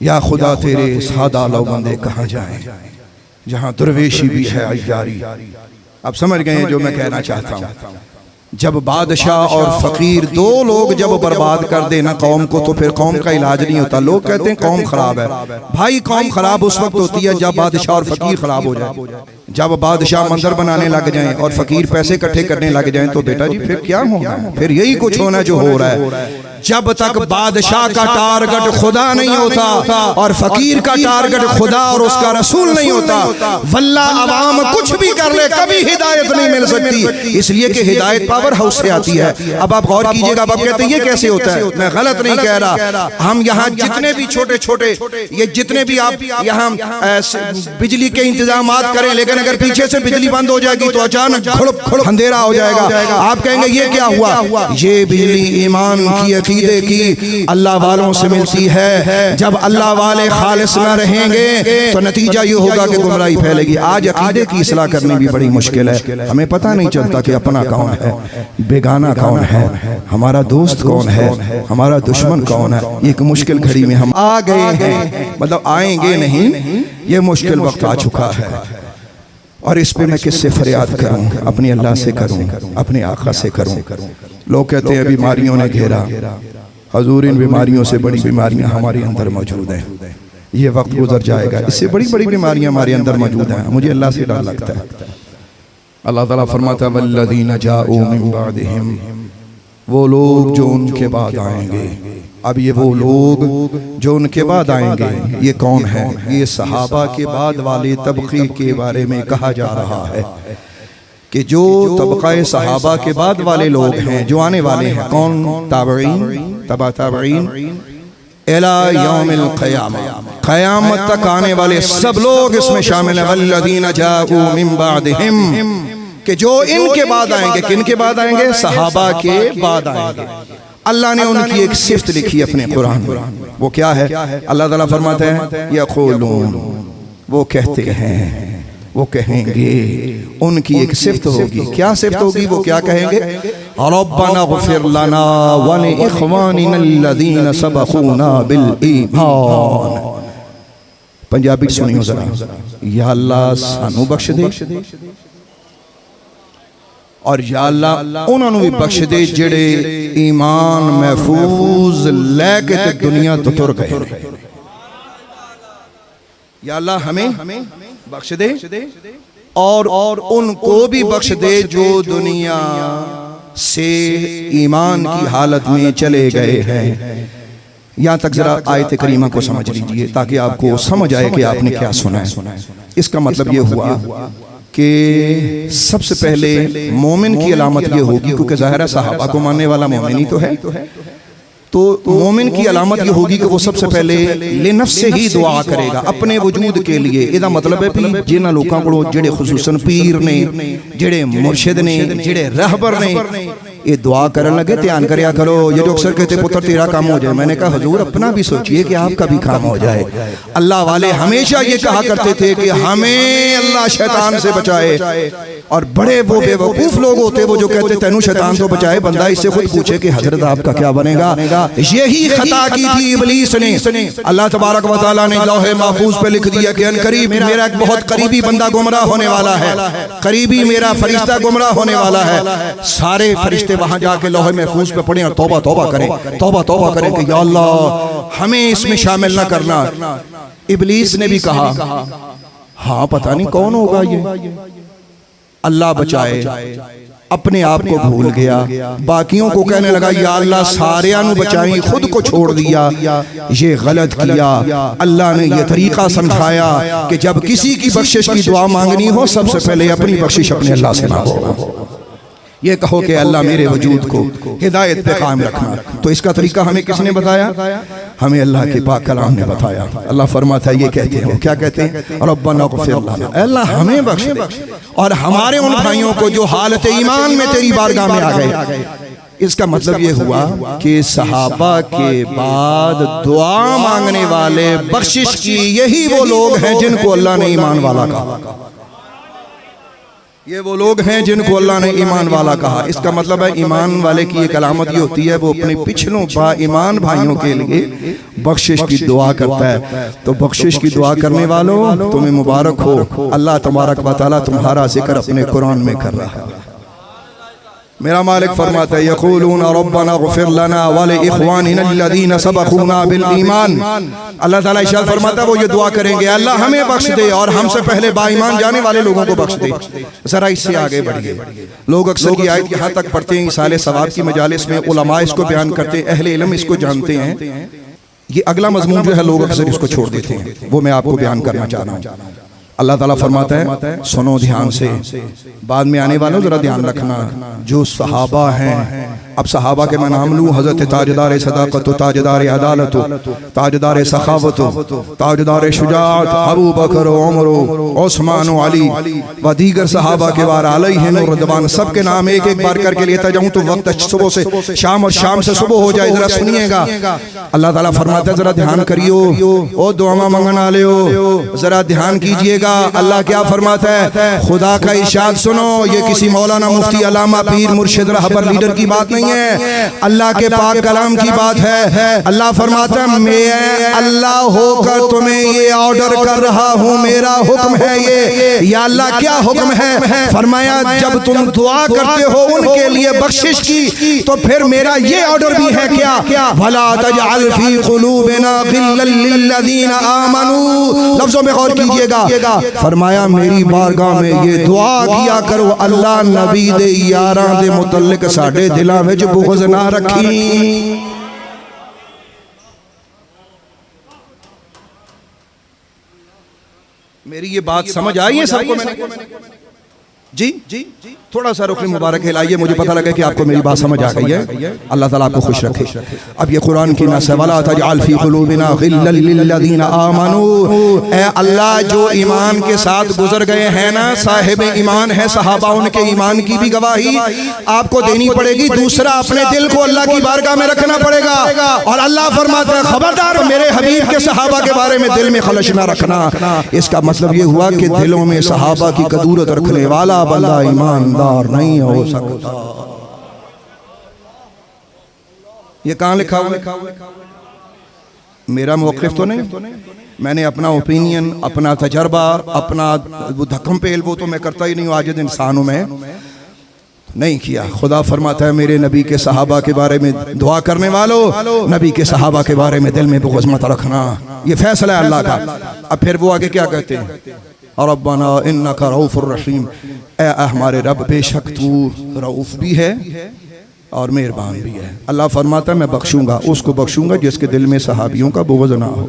या खुदा तेरे सादा लो बंदे कहाँ जाएं जहाँ दरवेशी भी है अय्यारी। आप समझ गए जो मैं कहना चाहता हूँ। जब बादशाह और फकीर दो लोग जब बर्बाद कर देना कौम को, तो फिर कौम का इलाज नहीं होता। लोग कहते हैं कौम खराब है। भाई कौम खराब उस वक्त होती है जब बादशाह और फकीर खराब हो जाए। जब बादशाह मंदिर बनाने लग जाएं और फकीर पैसे इकट्ठे करने लग जाएं तो बेटा जी फिर क्या होना, फिर यही कुछ होना जो हो रहा है। जब तक बादशाह का टारगेट खुदा नहीं होता और फकीर का टारगेट खुदा और उसका रसूल नहीं होता, वल्ला अवाम कुछ भी कर ले कभी हिदायत नहीं मिल सकती। इसलिए कि हिदायत पावर हाउस से आती है। अब आप गौर कीजिएगा, अब आप कहते हैं ये कैसे होता है, मैं गलत नहीं कह रहा। हम यहाँ जितने भी छोटे छोटे ये जितने भी आप यहाँ बिजली के इंतजाम करें, लेकिन अगर पीछे से बिजली बंद हो जाएगी तो अचानक अंधेरा हो जाएगा। आप कहेंगे ये क्या हुआ? ये बिजली ईमान की अकीदे की अल्लाह वालों से मिलती है। जब अल्लाह वाले खालिस न रहेंगे तो नतीजा ये होगा कि गुमराही फैलेगी। आज अकीदे की इस्लाह करनी भी बड़ी मुश्किल है। हमें पता नहीं चलता कि अपना कौन है, बेगाना कौन है, हमारा दोस्त कौन है, हमारा दुश्मन कौन है। एक मुश्किल घड़ी में हम आ गए हैं, मतलब आएंगे नहीं, ये मुश्किल वक्त आ चुका है। और इस पे मैं किससे फरियाद करूं? अपनी अल्लाह से करूं, अपने आका से करूं। लोग कहते हैं बीमारियों ने घेरा। हजूर इन बीमारियों से बड़ी बीमारियां हमारे अंदर मौजूद हैं। ये वक्त गुजर जाएगा, इससे बड़ी बड़ी बीमारियां हमारे अंदर मौजूद हैं। मुझे अल्लाह से डर लगता है। अल्लाह ताला फरमाता है वल्लज़ीना जाऊ मिन बादिहिम, वो लोग जो उनके बाद आएंगे। अब ये वो लोग जो उनके बाद आएंगे ये कौन है? ये सहाबा के बाद वाले तबके के बारे में कहा जा रहा है कि जो तबका सहाबा के बाद वाले लोग हैं जो आने वाले हैं। कौन? ताबईन, तबा ताबईन इला यौमिल क़यामा, क़यामत तक आने वाले सब लोग इसमें शामिल हैं। वल्लज़ीना जाऊ मिन बादिहिम, कि जो इनके बाद आएंगे। किन के बाद आएंगे? सहाबा के बाद आएंगे। अल्लाह ने उनकी एक सिफ्त लिखी अपने कुरान में। वो क्या है? अल्लाह ताला फरमाते हैं यक़ूलून, वो कहते हैं, वो कहेंगे। उनकी एक सिफ्त होगी। क्या सिफ्त होगी? वो क्या कहेंगे? रब्बना इग़फिर लना व लि इख़वानिना अल्लज़ीना सबक़ूना बिल ईमान। पंजाबी सुनियो जरा। या अल्लाह सानू बख्श दे और या अल्लाह उन्होंने भी बख्श दे जेड़े ईमान महफूज लैके ते दुनिया तो तुर गए। या अल्लाह हमें बख्श दे और उनको भी बख्श दे जो दुनिया से ईमान की हालत में चले गए हैं। यहाँ तक जरा आयत करीमा को समझ लीजिए ताकि आपको समझ आए कि आपने क्या सुना है। इसका मतलब ये हुआ कि सबसे पहले मोमिन की अलामत ये होगी, क्योंकि ज़ाहिर सहाबा को मानने वाला मोमिन ही तो है, तो मोमिन की अलामत ये होगी कि वो सबसे पहले लिनफ्स से ही दुआ करेगा अपने वजूद के लिए। इसका मतलब है भी जिन्हां लोगों को जेड़े खुसूसन पीर ने, जेड़े मुर्शिद ने, जेड़े रहबर ने, ये दुआ करने लगे ध्यान करया करो। ये जो अक्सर कहते पुत्र तेरा काम हो जाए, मैंने कहा हुजूर अपना भी सोचिए कि आपका भी काम हो जाए। अल्लाह वाले हमेशा ये कहा करते थे कि हमें अल्लाह शैतान से बचाए। और बड़े वो बेवकूफ लोग होते वो जो कहते तेनू शैतान तो बचाए, बंदा इससे खुद पूछे कि हजरत आपका क्या बनेगा। यही खता की थी इब्लीस ने। अल्लाह तबारक व तआला ने लौहे महफूज पे लिख दिया कि अनकरीब मेरा एक बहुत करीबी बंदा गुमराह होने वाला है, करीबी मेरा फरिश्ता गुमराह होने वाला है। सारे फरिश्ते वहां जाके लौहे महफूज पे पढ़े और तौबा तौबा करें, तौबा तौबा करें कि या अल्लाह हमें इसमें शामिल ना करना। इब्लीस ने भी कहा हाँ पता नहीं कौन होगा ये, अल्लाह बचाए, अपने आप को भूल गया, बाकियों को कहने लगा या अल्लाह सारियां नु बचाई, खुद को छोड़ दिया। ये गलत किया। अल्लाह ने ये तरीका समझाया कि जब किसी की बख्शिश की दुआ मांगनी हो सबसे पहले अपनी बख्शिश अपने अल्लाह से मांगो। ये कहो कि अल्लाह मेरे वजूद को हिदायत पे कायम रखना। तो इसका तरीका हमें किसने बताया? हमें अल्लाह के पाक कलाम ने बताया। अल्लाह फरमाता है ये कहते हैं, क्या कहते हैं? रब्बना इग़फिर लना, अल्लाह हमें बख्श दे और हमारे उन भाइयों को जो हालत ईमान में तेरी बारगाह में आ गए। इसका मतलब ये हुआ कि सहाबा के बाद दुआ मांगने वाले बख्शिश की यही वो लोग हैं जिनको अल्लाह ने ईमान वाला कहा। ये वो लोग हैं जिनको अल्लाह ने ईमान वाला कहा। इसका मतलब है ईमान वाले की एक अलामत ये होती है वो अपने पिछलों बा ईमान भाइयों के लिए बख्शिश की दुआ करता है। तो बख्शिश की दुआ करने वालों तुम्हें मुबारक हो, अल्लाह तबारक व तआला तुम्हारा जिक्र अपने कुरान में कर रहा है। मेरा मालिक फरमाता है यक़ूलूना रब्बना ग़फ़िर लना व लिइख़वानिना अल्लज़ीना सबक़ूना बिल ईमान। अल्लाह ताला इरशाद फरमाता है वो ये दुआ करेंगे अल्लाह हमें बख्श दे और हमसे पहले बाईमान जाने वाले लोगों को बख्श दे। जरा इससे आगे बढ़िए। लोग अक्सर ये आयत यहाँ तक पढ़ते हैं, इसाले सवाब की मजालिस में उलमा इसको बयान करते हैं, अहले इल्म इसको जानते हैं। ये अगला मजमून जो है लोग अक्सर इसको छोड़ देते हैं, वो मैं आपको बयान करना चाह रहा हूँ। अल्लाह ताला फरमाता है सुनो ध्यान से, बाद में आने वालों जरा ध्यान रखना, जो सहाबा हैं। अब सहाबा के मैं नाम लूँ, हजरत ताजदार सदाकत, ताजदार अदालत, ताजदार सखावत, ताजदार शुजाअत अबू बकर, उमर, उस्मान, अली व दीगर सहाबा के बारे अलैहिम रिदवान, सबके नाम एक एक बार करके लेता जाऊँ तो वक्त सुबह से शाम और शाम से सुबह हो जाए। जरा सुनिएगा, अल्लाह ताला फरमाता है जरा ध्यान करियो, ओ दुआ मंगन वाले हो जरा ध्यान कीजिएगा। अल्लाह क्या फरमाता है, खुदा का इरशाद सुनो। ये किसी मौलाना मुफ्ती अलामा पीर मुर्शिद रहबर लीडर की बात नहीं है, अल्लाह के पाक कलाम की बात है। अल्लाह फरमाता है मैं अल्लाह होकर तुम्हें ये ऑर्डर कर रहा हूँ, मेरा हुक्म है ये। या अल्लाह क्या हुक्म है? फरमाया जब तुम दुआ करते हो उनके लिए बख्शिश की तो फिर मेरा ये ऑर्डर भी है क्या, वला तजअल फी क़ुलूबिना गिल्लन लिल्लज़ीना आमनू। लफ्जों में गौर कीजिएगा, फरमाया मेरी बारगाह में ये दुआ किया करो अल्लाह नबी दे यारां दे मुतल्लिक साडे दिलां विच बुग़्ज़ ना रखी। मेरी ये बात समझ आई है सबको? मैंने जी थोड़ा सा रुखी मुबारक हिलाइए, मुझे पता लगा कि आपको मेरी बात समझ आ गई है। अल्लाह ताला आपको खुश रखे। अब ये कुरान की नस है, वला तजअल फी क़ुलूबिना गिल्लन लिल्लज़ीना आमनू। ए अल्लाह जो ईमान के साथ गुजर गए हैं ना, साहिब ईमान है सहाबा, उनके ईमान की भी गवाही आपको देनी पड़ेगी। दूसरा अपने दिल को अल्लाह की बारगाह में रखना पड़ेगा। और अल्लाह फरमाता है खबरदार मेरे हबीब के सहाबा के बारे में दिल में खलश ना रखना। इसका मतलब ये हुआ कि दिलों में सहाबा की कदूरत रखने वाला बंदा ईमानदार नहीं हो सकता। ये कहां लिखा हुआ? मेरा मौक़िफ़ तो नहीं, मैंने अपना ओपिनियन, अपना तजर्बा, अपना धक्कम पेल वो तो मैं करता ही नहीं हूँ, आजिज़ इंसान हूँ मैं, नहीं किया। खुदा फरमाता है मेरे नबी के सहाबा के बारे में दुआ करने वालों, नबी के सहाबा के बारे में दिल में बुग़्ज़ मत रखना। ये फैसला है अल्लाह का। अब फिर वो आगे क्या कहते हैं, रब्बना इन्नका रऊफ़ुर रहीम, ए हमारे रब बेशक तू रऊफ़ भी है और मेहरबान भी है। अल्लाह फरमाता है मैं बख्शूंगा, उसको बख्शूंगा जिसके दिल में सहाबियों का बुग़्ज़ ना हो।